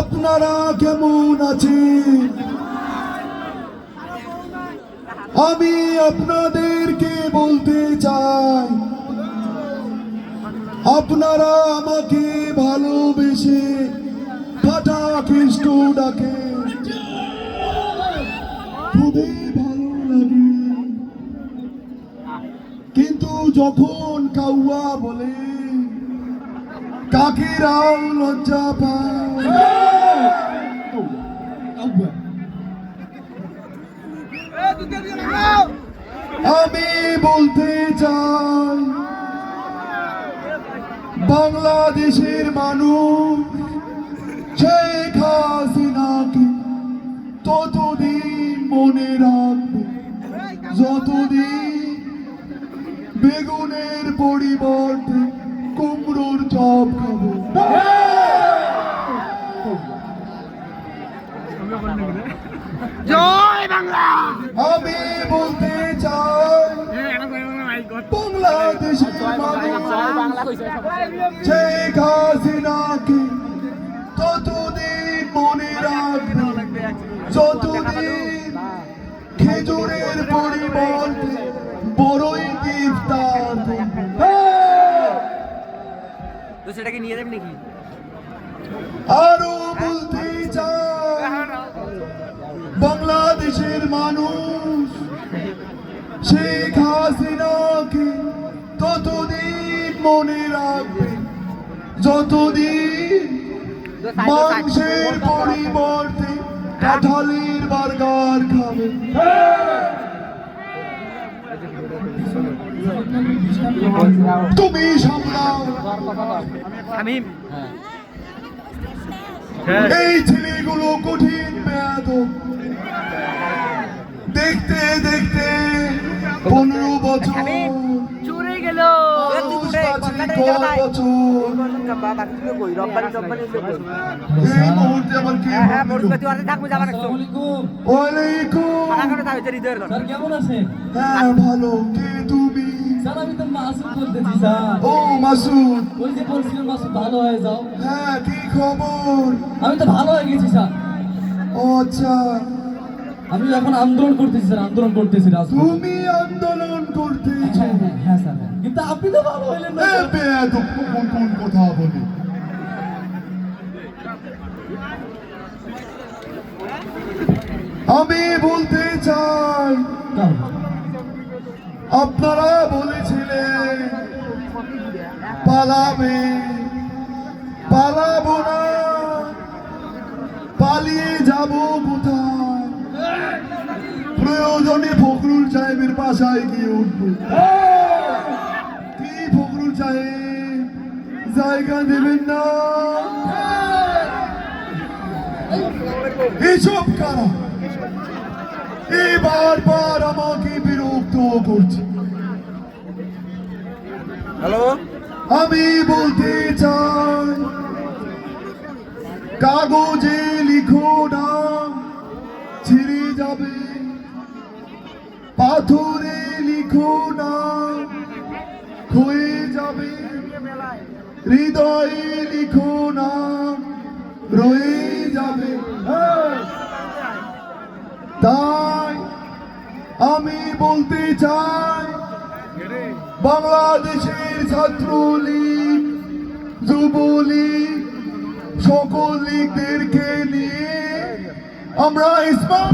আপনারা কেমন আছেন? আমি আপনাদেরকে বলতে চাই, আপনারা আমাকে ভালোবেসে ফাটা কৃষ্ণ ডাকে, খুবই ভালো লাগে। কিন্তু যখন কাউয়া বলে, কাকেরাও লজ্জা পায়। আমি বলতে চাই, বাংলাদেশের মানুষ শেখ হাসিনাকে ততদিন মনে রাখবে যতদিন বেগুনের পরিবর্তে কুমড়োর চপ খাবে। জয় বাংলা। আমি বলতে চাই, বাংলাদেশের মানুষ শেখ হাসিনাকে ততদিন মনে রাখবে যতদিন খেজুরের পরিবর্তে বড়ই ইফতার। তো সেটাকে নিয়ে যাবেন নাকি? আরো বলতে চাই, বাংলাদেশের মানুষ শেখ হাসিনাকে ততদিন মনে রাখবে যতদিন মাংসের পরিবর্তে কাঁঠালের বার্গার খাবে। তুমি সামলাও। এই ছেলেগুলো কঠিন বেয়াদব। দেখতে দেখতে 15 বছর চুরে গেল। এই মুহূর্তে আমার কে? ওয়ালাইকুম। কেমন আছেন? হ্যাঁ ভালো। কে তুমি? স্যার আমি তো মাসুদ বলতেছি স্যার। ও মাসুদ। ওই যে বলছিলেন মাসুদ ভালো হয়ে যাও। হ্যাঁ কি খবর? আমি তো ভালো হয়ে গেছি স্যার। ও আচ্ছা, আমি এখন আন্দোলন করতেছি স্যার, আন্দোলন করতেছি রাজপথে। তুমি আন্দোলন করতেছ? হ্যাঁ স্যার। কিন্তু আপনি তো ভালো হইলেন না। বেয়াদব, কোন কোন কথা বলে। আমি বলতে চাই, আপনারা বলেছিলেন পালাবে, পালাবো না, পালিয়ে যাব কোথায়? প্রয়োজনে ফখরুল সাহেবের বাসায় গিয়ে উঠবো। কি ফখরুল সাহেব জায়গা দেবেন না? এসব কারা বারবার আমাকে বিরক্ত করছে? হ্যালো, আমি বলতে চাই, কাগজে লিখো না ছিঁড়ে যাবে, পাথরে লিখো না ক্ষয়ে যাবে, হৃদয়ে লিখো না রয়ে যাবে। তাই আমি বলতে চাই, বাংলাদেশের ছাত্রলীগ, যুবলীগ, সকল লীগদেরকে নিয়ে আমরা ইসলাম